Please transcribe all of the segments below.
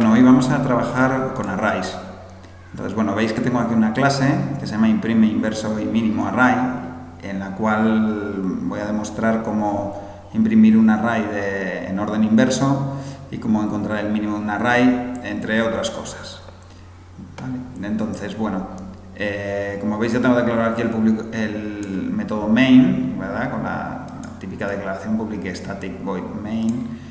Bueno, hoy vamos a trabajar con arrays. Entonces, bueno, veis que tengo aquí una clase que se llama imprime inverso y mínimo array, en la cual voy a demostrar cómo imprimir un array en orden inverso y cómo encontrar el mínimo de un array, entre otras cosas. ¿Vale? Entonces, bueno, como veis ya tengo declarado aquí el método main, ¿verdad? Con la típica declaración public static void main.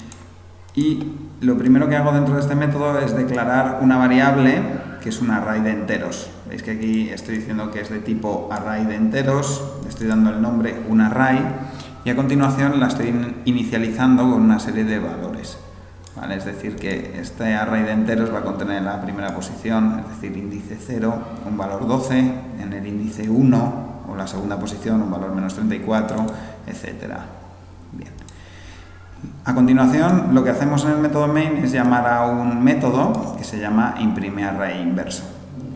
Y lo primero que hago dentro de este método es declarar una variable que es un array de enteros. Veis que aquí estoy diciendo que es de tipo array de enteros, le estoy dando el nombre un array y a continuación la estoy inicializando con una serie de valores. ¿Vale? Es decir, que este array de enteros va a contener la primera posición, es decir, índice 0, un valor 12, en el índice 1 o la segunda posición un valor menos 34, etcétera. Bien. A continuación, lo que hacemos en el método main es llamar a un método que se llama imprime array inverso.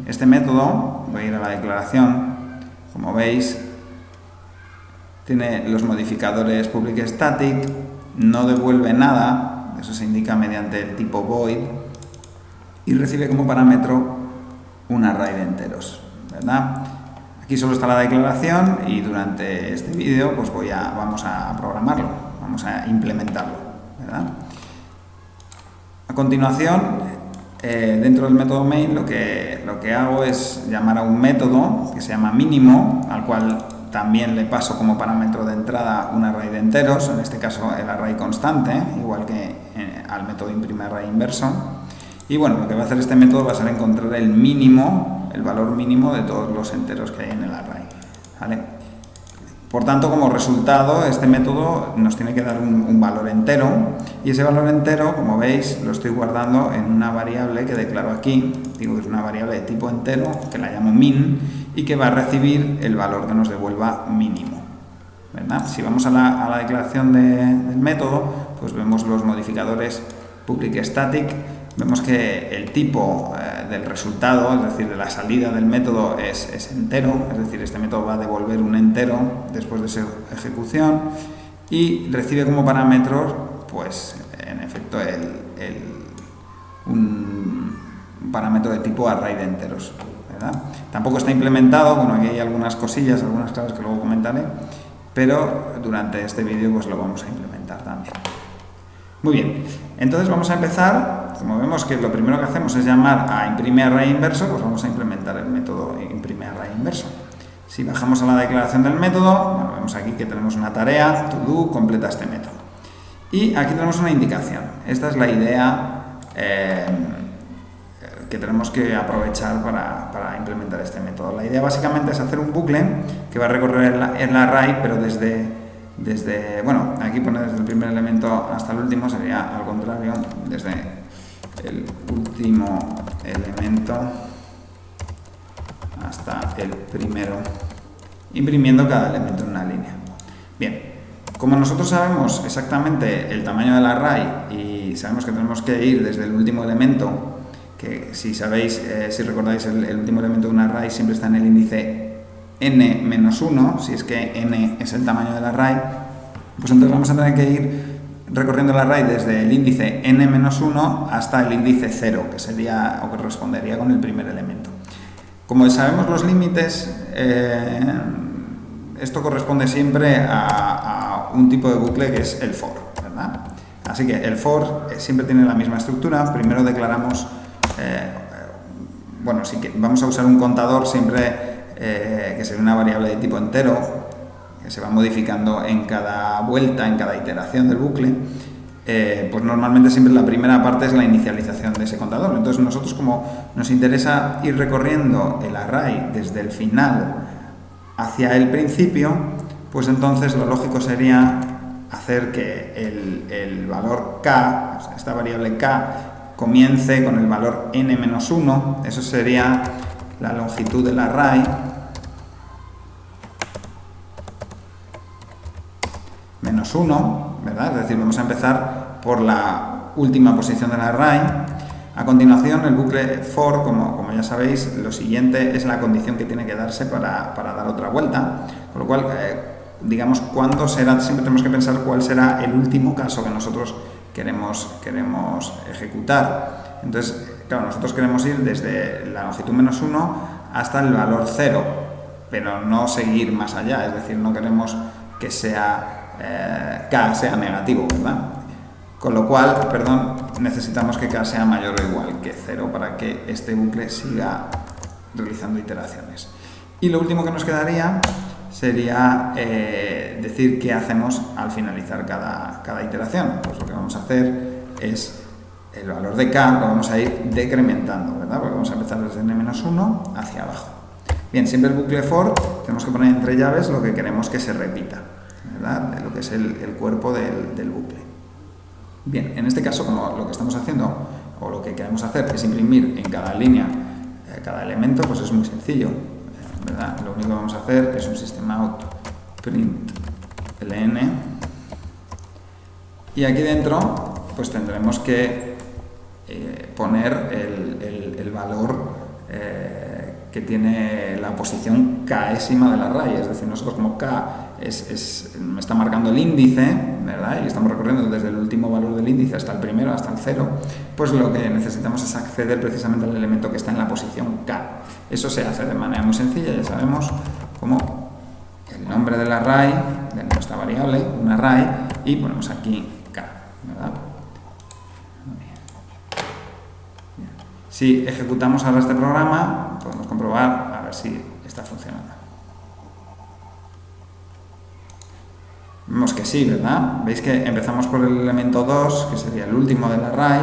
Este método, voy a ir a la declaración, como veis, tiene los modificadores public static, no devuelve nada, eso se indica mediante el tipo void, y recibe como parámetro un array de enteros, ¿verdad? Aquí solo está la declaración y durante este vídeo pues vamos a programarlo, vamos a implementarlo, ¿verdad? A continuación, dentro del método main lo que hago es llamar a un método que se llama mínimo, al cual también le paso como parámetro de entrada un array de enteros, en este caso el array constante, igual que al método imprime array inverso. Y bueno, lo que va a hacer este método va a ser encontrar el mínimo, el valor mínimo de todos los enteros que hay en el array, ¿vale? Por tanto, como resultado, este método nos tiene que dar un valor entero, y ese valor entero, como veis, lo estoy guardando en una variable que declaro aquí. Digo que es una variable de tipo entero, que la llamo min, y que va a recibir el valor que nos devuelva mínimo, ¿verdad? Si vamos a la declaración del método, pues vemos los modificadores public static. Vemos que el tipo del resultado, es decir, de la salida del método es entero, es decir, este método va a devolver un entero después de su ejecución y recibe como parámetro, pues, en efecto, un parámetro de tipo array de enteros, ¿verdad? Tampoco está implementado, bueno, aquí hay algunas cosillas, algunas claves que luego comentaré, pero durante este vídeo pues lo vamos a implementar también. Muy bien, entonces vamos a empezar. Como vemos que lo primero que hacemos es llamar a imprime array inverso, pues vamos a implementar el método imprime array inverso. Si bajamos a la declaración del método, bueno, vemos aquí que tenemos una tarea, to do, completa este método. Y aquí tenemos una indicación. Esta es la idea que tenemos que aprovechar para implementar este método. La idea básicamente es hacer un bucle que va a recorrer el array, pero bueno, aquí pone desde el primer elemento hasta el último, sería al contrario, desde el último elemento hasta el primero, imprimiendo cada elemento en una línea. Bien, como nosotros sabemos exactamente el tamaño del array y sabemos que tenemos que ir desde el último elemento, que si sabéis, si recordáis, el último elemento de un array siempre está en el índice n-1, si es que n es el tamaño del array, pues entonces vamos a tener que ir recorriendo el array desde el índice n-1 hasta el índice 0, que sería o que correspondería con el primer elemento. Como sabemos los límites, esto corresponde siempre a un tipo de bucle que es el for, ¿verdad? Así que el for siempre tiene la misma estructura. Primero declaramos, bueno, sí que vamos a usar un contador siempre que sería una variable de tipo entero, que se va modificando en cada vuelta, en cada iteración del bucle. Pues normalmente siempre la primera parte es la inicialización de ese contador. Entonces nosotros, como nos interesa ir recorriendo el array desde el final hacia el principio, pues entonces lo lógico sería hacer que el valor k, o sea, esta variable k, comience con el valor n-1, eso sería la longitud del array, menos 1, ¿verdad? Es decir, vamos a empezar por la última posición del array. A continuación, el bucle for, como ya sabéis, lo siguiente es la condición que tiene que darse para dar otra vuelta, con lo cual, digamos, ¿cuándo será? Siempre tenemos que pensar cuál será el último caso que nosotros queremos ejecutar. Entonces, claro, nosotros queremos ir desde la longitud -1 hasta el valor 0, pero no seguir más allá, es decir, no queremos que k sea negativo, ¿verdad? Con lo cual, necesitamos que k sea mayor o igual que 0 para que este bucle siga realizando iteraciones. Y lo último que nos quedaría sería decir qué hacemos al finalizar cada iteración. Pues lo que vamos a hacer es el valor de k lo vamos a ir decrementando, ¿verdad? Porque vamos a empezar desde n-1 hacia abajo. Bien, siempre el bucle for tenemos que poner entre llaves lo que queremos que se repita, ¿verdad? De lo que es el cuerpo del bucle. Bien, en este caso, como lo que estamos haciendo o lo que queremos hacer es imprimir en cada línea cada elemento, pues es muy sencillo, ¿verdad? Lo único que vamos a hacer es un system out print ln y aquí dentro pues tendremos que poner el valor que tiene la posición késima del array, es decir, nosotros como k me está marcando el índice, ¿verdad? Y estamos recorriendo desde el último valor del índice hasta el primero, hasta el 0, pues lo que necesitamos es acceder precisamente al elemento que está en la posición k. Eso se hace de manera muy sencilla, ya sabemos, como el nombre del array, de nuestra variable, un array, y ponemos aquí k, ¿verdad? Si ejecutamos ahora este programa, podemos comprobar a ver si está funcionando. Vemos que sí, ¿verdad? Veis que empezamos por el elemento 2, que sería el último del array.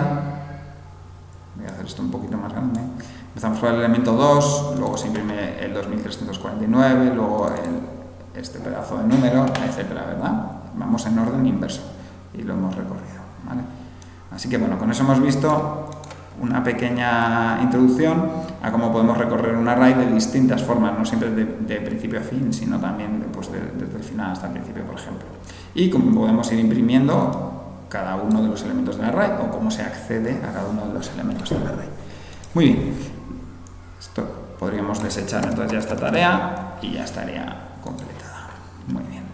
Voy a hacer esto un poquito más grande. Empezamos por el elemento 2, luego se imprime el 2349, luego este pedazo de número, etcétera, ¿verdad? Vamos en orden inverso y lo hemos recorrido, ¿vale? Así que bueno, con eso hemos visto una pequeña introducción a cómo podemos recorrer un array de distintas formas, no siempre de principio a fin, sino también pues, desde el final hasta el principio, por ejemplo. Y cómo podemos ir imprimiendo cada uno de los elementos del array o cómo se accede a cada uno de los elementos del array. Muy bien, esto podríamos desechar entonces ya esta tarea y ya estaría completada. Muy bien.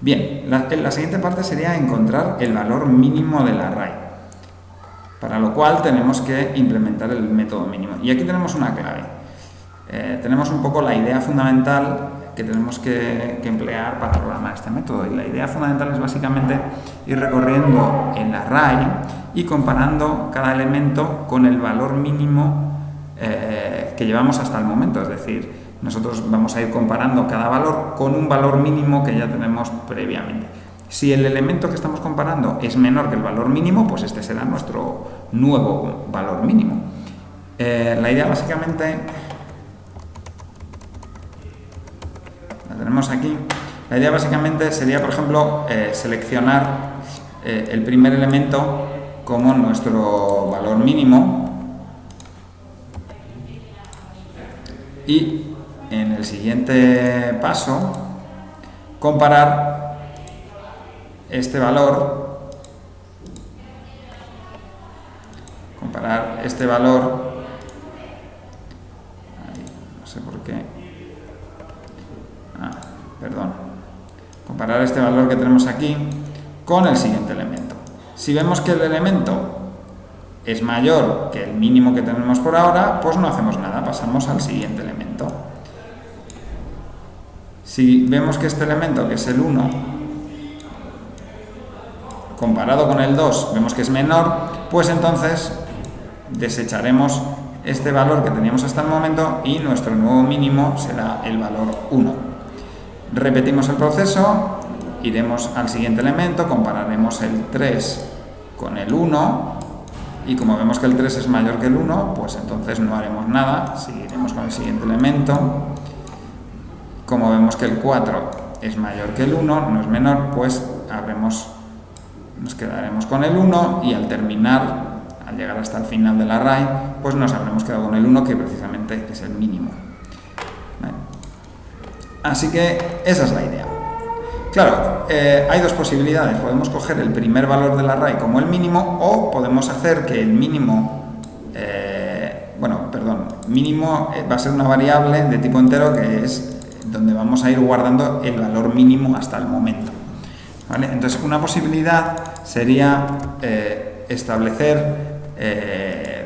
Bien, la siguiente parte sería encontrar el valor mínimo del array. Para lo cual tenemos que implementar el método mínimo. Y aquí tenemos una clave. Tenemos un poco la idea fundamental que tenemos que emplear para programar este método. Y la idea fundamental es básicamente ir recorriendo el array y comparando cada elemento con el valor mínimo que llevamos hasta el momento. Es decir, nosotros vamos a ir comparando cada valor con un valor mínimo que ya tenemos previamente. Si el elemento que estamos comparando es menor que el valor mínimo, pues este será nuestro nuevo valor mínimo. La idea básicamente, la tenemos aquí, la idea básicamente sería, por ejemplo, seleccionar el primer elemento como nuestro valor mínimo y en el siguiente paso comparar este valor, no sé por qué, comparar este valor que tenemos aquí con el siguiente elemento. Si vemos que el elemento es mayor que el mínimo que tenemos por ahora, pues no hacemos nada, pasamos al siguiente elemento. Si vemos que este elemento, que es el 1, comparado con el 2 vemos que es menor, pues entonces desecharemos este valor que teníamos hasta el momento y nuestro nuevo mínimo será el valor 1. Repetimos el proceso, iremos al siguiente elemento, compararemos el 3 con el 1 y como vemos que el 3 es mayor que el 1, pues entonces no haremos nada, seguiremos con el siguiente elemento. Como vemos que el 4 es mayor que el 1, no es menor, pues nos quedaremos con el 1 y al terminar, al llegar hasta el final del array, pues nos habremos quedado con el 1, que precisamente es el mínimo. ¿Vale? Así que esa es la idea. Claro, hay dos posibilidades. Podemos coger el primer valor del array como el mínimo o podemos hacer que el mínimo, mínimo va a ser una variable de tipo entero que es donde vamos a ir guardando el valor mínimo hasta el momento. ¿vale? Entonces, una posibilidad sería establecer,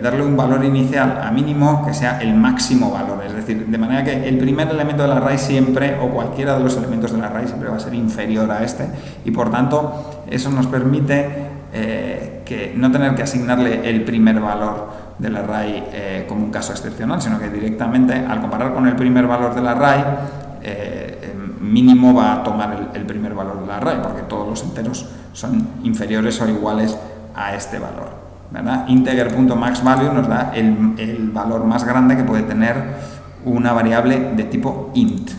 darle un valor inicial a mínimo que sea el máximo valor, es decir, de manera que el primer elemento del array siempre, o cualquiera de los elementos del array siempre va a ser inferior a este, y por tanto eso nos permite que no tener que asignarle el primer valor del array como un caso excepcional, sino que directamente, al comparar con el primer valor del array, mínimo va a tomar el primer valor del array, porque todos los enteros son inferiores o iguales a este valor, ¿verdad? Integer.maxValue nos da el valor más grande que puede tener una variable de tipo int,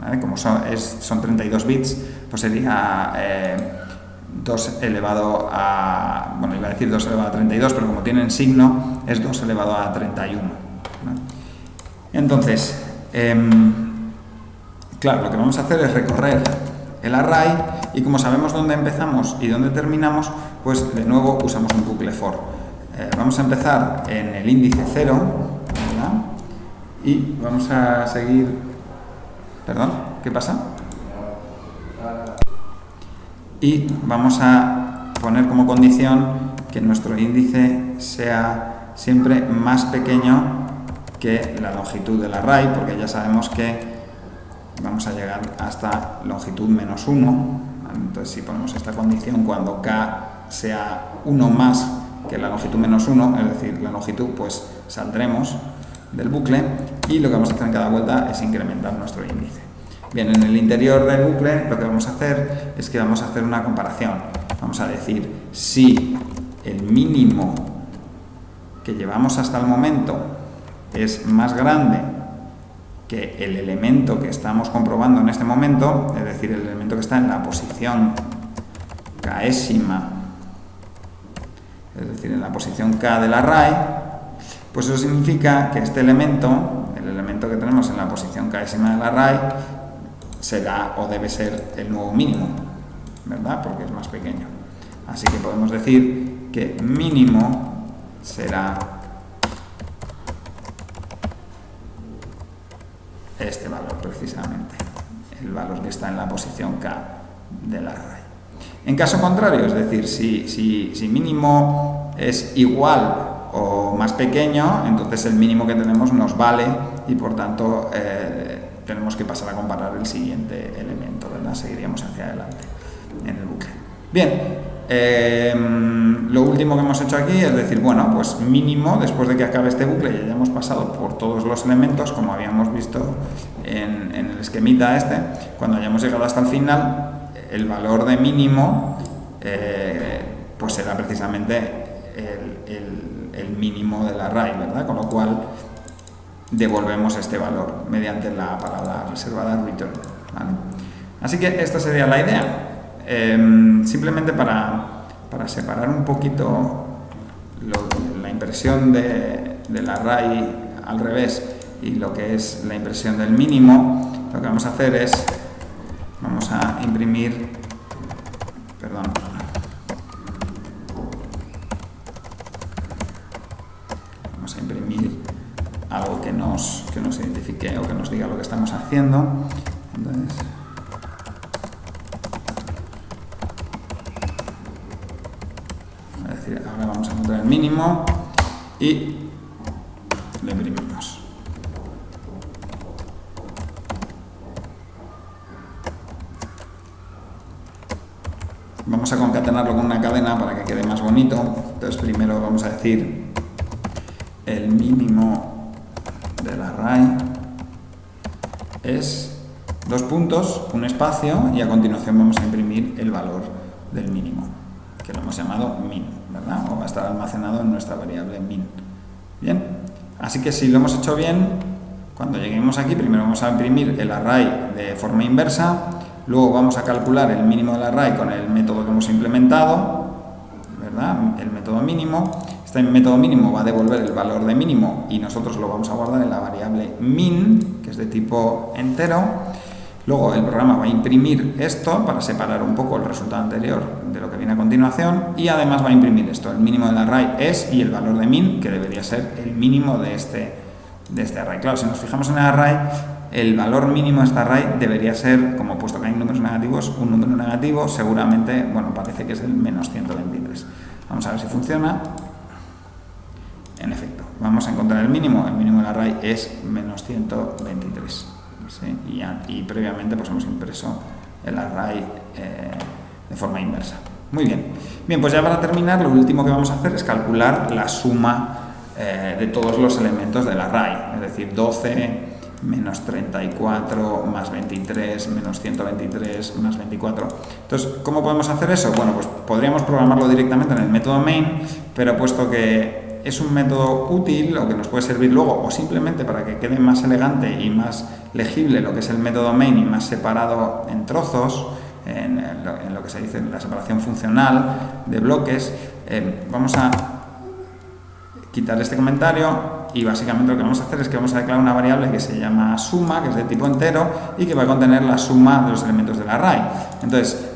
¿vale? Como son 32 bits, pues sería 2 elevado a, bueno, iba a decir 2 elevado a 32, pero como tienen signo, es 2 elevado a 31, ¿no? Entonces, claro, lo que vamos a hacer es recorrer el array, y como sabemos dónde empezamos y dónde terminamos, pues de nuevo usamos un bucle for. Vamos a empezar en el índice 0, ¿verdad? Y vamos a seguir... ¿Perdón? ¿Qué pasa? Y vamos a poner como condición que nuestro índice sea siempre más pequeño que la longitud del array, porque ya sabemos que vamos a llegar hasta longitud menos 1. Entonces, si ponemos esta condición, cuando k sea 1 más que la longitud menos 1, es decir, la longitud, pues saldremos del bucle, y lo que vamos a hacer en cada vuelta es incrementar nuestro índice. Bien, en el interior del bucle lo que vamos a hacer es que vamos a hacer una comparación. Vamos a decir si el mínimo que llevamos hasta el momento es más grande que el elemento que estamos comprobando en este momento, es decir, el elemento que está en la posición késima, es decir, en la posición k del array, pues eso significa que este elemento, el elemento que tenemos en la posición késima del array, será o debe ser el nuevo mínimo, ¿verdad? Porque es más pequeño. Así que podemos decir que mínimo será este valor precisamente, el valor que está en la posición k del array. En caso contrario, es decir, si mínimo es igual o más pequeño, entonces el mínimo que tenemos nos vale, y por tanto tenemos que pasar a comparar el siguiente elemento, ¿verdad? Seguiríamos hacia adelante en el bucle. Bien, lo último que hemos hecho aquí es decir, bueno, pues mínimo, después de que acabe este bucle y hayamos pasado por todos los elementos, como habíamos visto en el esquemita este, cuando hayamos llegado hasta el final, el valor de mínimo pues será precisamente el mínimo del array, ¿verdad? Con lo cual devolvemos este valor mediante la palabra reservada return, ¿vale? Así que esta sería la idea. Simplemente para separar un poquito la impresión del array al revés y lo que es la impresión del mínimo, lo que vamos a hacer es, vamos a imprimir, perdón, vamos a imprimir algo que nos identifique o que nos diga lo que estamos haciendo. Entonces, ahora vamos a encontrar el mínimo y lo imprimimos. Vamos a concatenarlo con una cadena para que quede más bonito. Entonces primero vamos a decir el mínimo del array es 2 puntos, un espacio, y a continuación vamos a imprimir el valor del mínimo, que lo hemos llamado min, ¿verdad? O va a estar almacenado en nuestra variable min. Bien, así que si lo hemos hecho bien, cuando lleguemos aquí, primero vamos a imprimir el array de forma inversa, luego vamos a calcular el mínimo del array con el método que hemos implementado, ¿verdad? El método mínimo. Este método mínimo va a devolver el valor de mínimo y nosotros lo vamos a guardar en la variable min, que es de tipo entero. Luego el programa va a imprimir esto para separar un poco el resultado anterior de lo que viene a continuación, y además va a imprimir esto, el mínimo del array es, y el valor de min, que debería ser el mínimo de este array. Claro, si nos fijamos en el array, el valor mínimo de esta array debería ser, como puesto que hay números negativos, un número negativo, seguramente, bueno, parece que es el menos 123. Vamos a ver si funciona. En efecto, vamos a encontrar el mínimo del array es menos 123. ¿Sí? Y previamente pues hemos impreso el array de forma inversa. Muy bien. Bien, pues ya para terminar, lo último que vamos a hacer es calcular la suma de todos los elementos del array, es decir, 12 menos 34 más 23 menos 123 más 24. Entonces, ¿cómo podemos hacer eso? Bueno, pues podríamos programarlo directamente en el método main, pero puesto que es un método útil o que nos puede servir luego, o simplemente para que quede más elegante y más legible lo que es el método main y más separado en trozos, en lo que se dice la separación funcional de bloques, vamos a quitar este comentario y básicamente lo que vamos a hacer es que vamos a declarar una variable que se llama suma, que es de tipo entero y que va a contener la suma de los elementos del array. Entonces,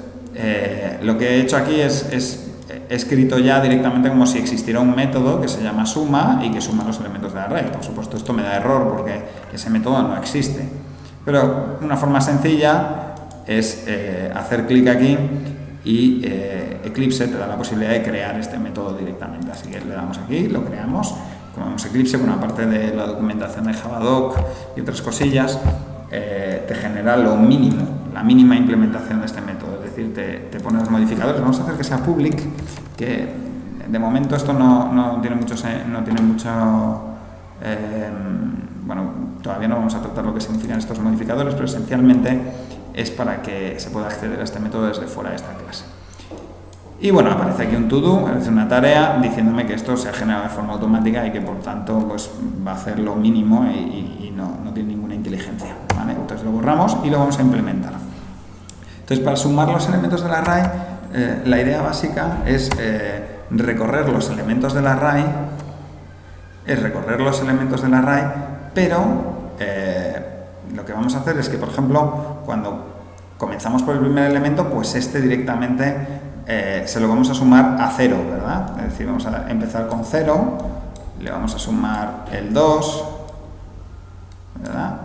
lo que he hecho aquí es escrito ya directamente como si existiera un método que se llama suma y que suma los elementos del array. Por supuesto, esto me da error porque ese método no existe. Pero una forma sencilla es hacer clic aquí y Eclipse te da la posibilidad de crear este método directamente. Así que le damos aquí, lo creamos. Como vemos, Eclipse, bueno, aparte de la documentación de Javadoc y otras cosillas, te genera lo mínimo, la mínima implementación de este método. Es decir, te pone los modificadores. Vamos a hacer que sea public, que de momento esto no tiene mucho... bueno, todavía no vamos a tratar lo que significan estos modificadores, pero esencialmente es para que se pueda acceder a este método desde fuera de esta clase. Y bueno, aparece aquí un to-do, es decir, una tarea, diciéndome que esto se ha generado de forma automática y que por tanto pues, va a hacer lo mínimo y no tiene ninguna inteligencia, ¿vale? Entonces lo borramos y lo vamos a implementar. Entonces, para sumar los elementos del array, la idea básica es recorrer los elementos del array, pero lo que vamos a hacer es que, por ejemplo, cuando comenzamos por el primer elemento, pues este directamente se lo vamos a sumar a 0, ¿verdad? Es decir, vamos a empezar con 0, le vamos a sumar el 2, ¿verdad?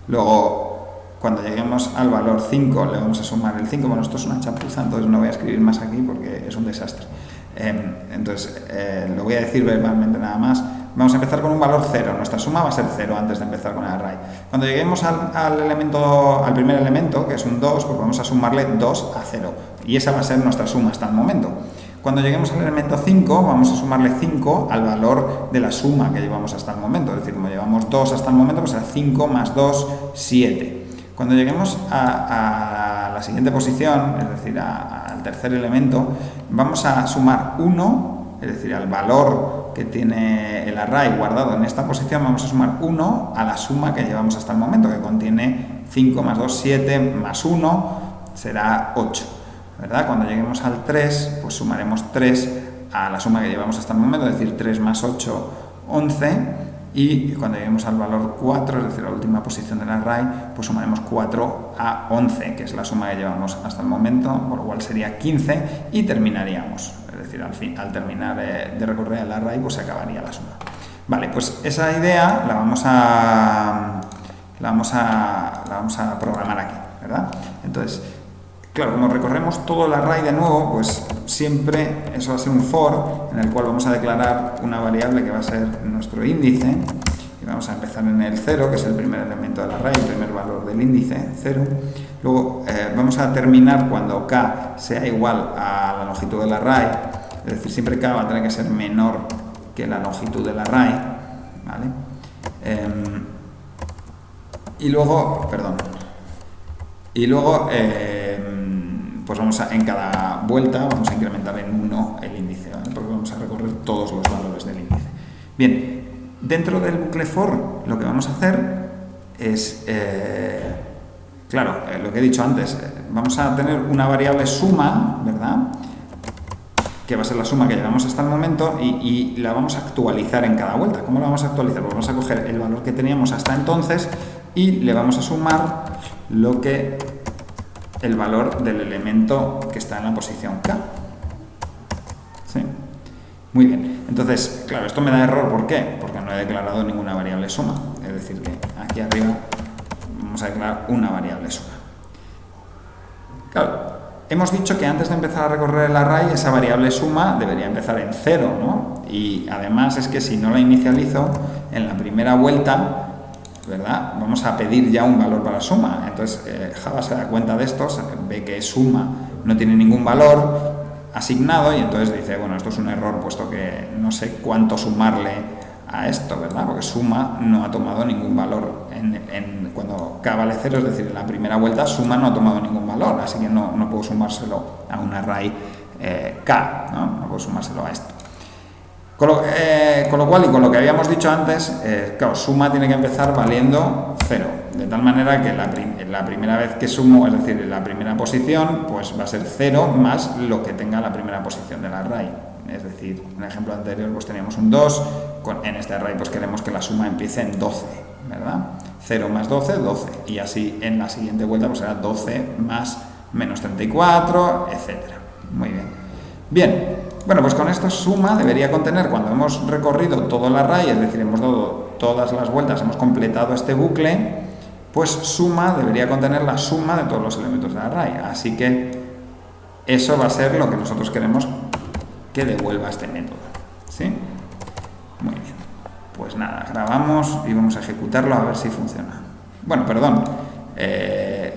Luego, cuando lleguemos al valor 5, le vamos a sumar el 5. Bueno, esto es una chapuza, entonces no voy a escribir más aquí porque es un desastre. Entonces, lo voy a decir verbalmente nada más. Vamos a empezar con un valor 0, nuestra suma va a ser 0 antes de empezar con el array. Cuando lleguemos al primer elemento, que es un 2, pues vamos a sumarle 2 a 0, y esa va a ser nuestra suma hasta el momento. Cuando lleguemos al elemento 5, vamos a sumarle 5 al valor de la suma que llevamos hasta el momento, es decir, como llevamos 2 hasta el momento, pues será 5 más 2, 7. Cuando lleguemos a la siguiente posición, es decir, al tercer elemento, vamos a sumar 1, es decir, al valor que tiene el array guardado en esta posición, vamos a sumar 1 a la suma que llevamos hasta el momento, que contiene 5 más 2, 7, más 1, será 8, ¿verdad? Cuando lleguemos al 3, pues sumaremos 3 a la suma que llevamos hasta el momento, es decir, 3 más 8, 11, y cuando lleguemos al valor 4, es decir, a la última posición del array, pues sumaremos 4 a 11, que es la suma que llevamos hasta el momento, por lo cual sería 15, y terminaríamos. Es decir, al terminar de recorrer el array, pues se acabaría la suma. Vale, pues esa idea la vamos a programar aquí, ¿verdad? Entonces, claro, como recorremos todo el array de nuevo, pues siempre eso va a ser un for, en el cual vamos a declarar una variable que va a ser nuestro índice, y vamos a empezar en el 0, que es el primer elemento del array, el primer valor del índice, 0. Luego vamos a terminar cuando k sea igual a la longitud del array, es decir, siempre k va a tener que ser menor que la longitud del array, ¿vale? Y luego, pues en cada vuelta vamos a incrementar en 1 el índice, ¿vale? Porque vamos a recorrer todos los valores del índice. Bien, dentro del bucle for lo que vamos a hacer es, claro, lo que he dicho antes, vamos a tener una variable suma, ¿verdad?, que va a ser la suma que llevamos hasta el momento y la vamos a actualizar en cada vuelta. ¿Cómo la vamos a actualizar? Pues vamos a coger el valor que teníamos hasta entonces y le vamos a sumar el valor del elemento que está en la posición K. ¿Sí? Muy bien. Entonces, claro, esto me da error. ¿Por qué? Porque no he declarado ninguna variable suma. Es decir, que aquí arriba vamos a declarar una variable suma. Claro, hemos dicho que antes de empezar a recorrer el array, esa variable suma debería empezar en 0, ¿no? Y además es que si no la inicializo, en la primera vuelta, ¿verdad?, vamos a pedir ya un valor para suma. Entonces Java se da cuenta de esto, ve que suma no tiene ningún valor asignado y entonces dice, bueno, esto es un error puesto que no sé cuánto sumarle a esto, ¿verdad? Porque suma no ha tomado ningún valor cuando k vale 0, es decir, en la primera vuelta suma no ha tomado ningún valor, así que no puedo sumárselo a un array k, ¿no? No puedo sumárselo a esto. Con lo cual, y con lo que habíamos dicho antes, claro, suma tiene que empezar valiendo 0, de tal manera que la primera vez que sumo, es decir, la primera posición, pues va a ser 0 más lo que tenga la primera posición del array. Es decir, en el ejemplo anterior pues teníamos un 2, en este array pues queremos que la suma empiece en 12, ¿verdad? 0 más 12, 12, y así en la siguiente vuelta pues será 12 más menos 34, etcétera. Muy bien. Bien, bueno, pues con esto suma debería contener, cuando hemos recorrido todo el array, es decir, hemos dado todas las vueltas, hemos completado este bucle, pues suma debería contener la suma de todos los elementos del array. Así que eso va a ser lo que nosotros queremos que devuelva este método, ¿sí? Muy bien, pues nada, grabamos y vamos a ejecutarlo a ver si funciona. Bueno, perdón,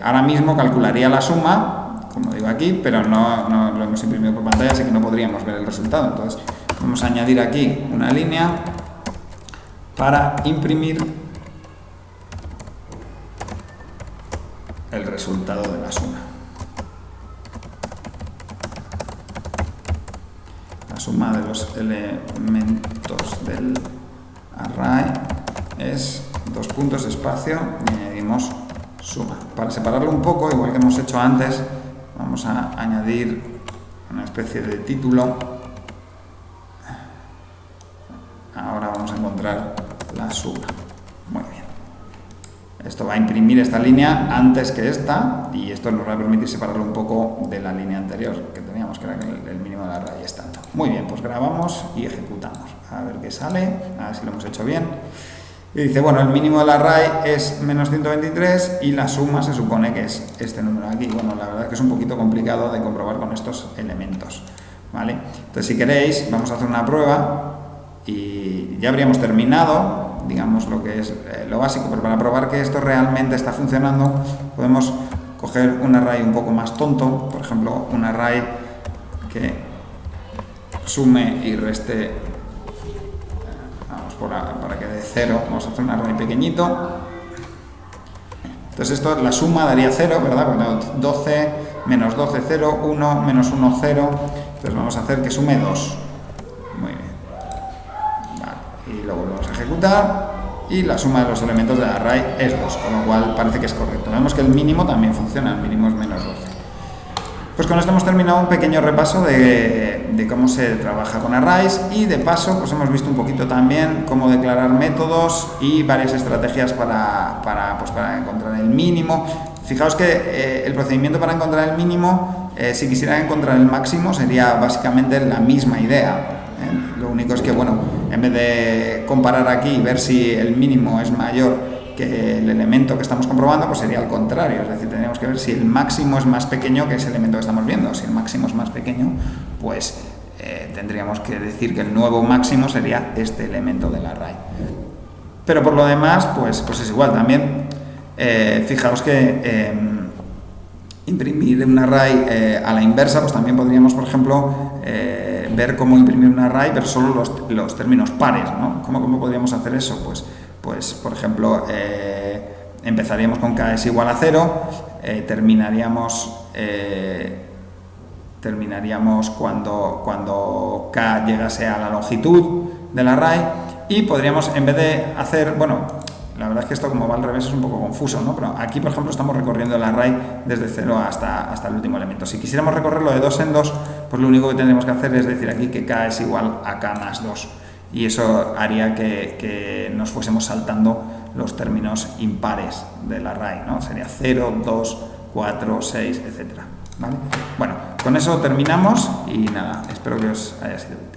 ahora mismo calcularía la suma, como digo aquí, pero no lo hemos imprimido por pantalla, así que no podríamos ver el resultado. Entonces vamos a añadir aquí una línea para imprimir el resultado de la suma. La suma de los elementos del array es dos puntos espacio y añadimos suma. Para separarlo un poco, igual que hemos hecho antes, vamos a añadir una especie de título. Ahora vamos a encontrar la suma. Muy bien. Esto va a imprimir esta línea antes que esta y esto nos va a permitir separarlo un poco de la línea anterior que teníamos, que era que el mínimo del array es tanto. Muy bien, pues grabamos y ejecutamos. A ver qué sale, a ver si lo hemos hecho bien. Y dice, bueno, el mínimo del array es menos 123 y la suma se supone que es este número de aquí. Bueno, la verdad es que es un poquito complicado de comprobar con estos elementos, ¿vale? Entonces, si queréis, vamos a hacer una prueba y ya habríamos terminado, digamos, lo que es lo básico, pero para probar que esto realmente está funcionando, podemos coger un array un poco más tonto, por ejemplo, un array que sume y reste, para que dé 0, vamos a hacer un array pequeñito. Entonces esto, la suma daría 0, ¿verdad? Bueno, 12, menos 12, 0, 1, menos 1, 0, entonces vamos a hacer que sume 2. Muy bien. Vale. Y lo volvemos a ejecutar y la suma de los elementos del array es 2, con lo cual parece que es correcto. Vemos que el mínimo también funciona, el mínimo es menos 12. Pues con esto hemos terminado un pequeño repaso de cómo se trabaja con arrays y de paso pues hemos visto un poquito también cómo declarar métodos y varias estrategias para encontrar el mínimo. Fijaos que el procedimiento para encontrar el mínimo, si quisiera encontrar el máximo, sería básicamente la misma idea. Lo único es que, bueno, en vez de comparar aquí y ver si el mínimo es mayor que el elemento que estamos comprobando, pues sería al contrario, es decir, tendríamos que ver si el máximo es más pequeño que ese elemento que estamos viendo. Si el máximo es más pequeño, pues tendríamos que decir que el nuevo máximo sería este elemento del array. Pero por lo demás, pues es igual también. Fijaos que imprimir un array a la inversa, pues también podríamos, por ejemplo, ver cómo imprimir un array, pero solo los términos pares, ¿no? ¿Cómo podríamos hacer eso? Pues por ejemplo, empezaríamos con k es igual a 0, terminaríamos cuando k llegase a la longitud del array y podríamos, en vez de hacer, bueno, la verdad es que esto como va al revés es un poco confuso, ¿no? Pero aquí, por ejemplo, estamos recorriendo el array desde 0 hasta el último elemento. Si quisiéramos recorrerlo de 2 en 2, pues lo único que tendríamos que hacer es decir aquí que k es igual a k más 2. Y eso haría que nos fuésemos saltando los términos impares del array, ¿no? Sería 0, 2, 4, 6, etc. ¿Vale? Bueno, con eso terminamos y nada, espero que os haya sido útil.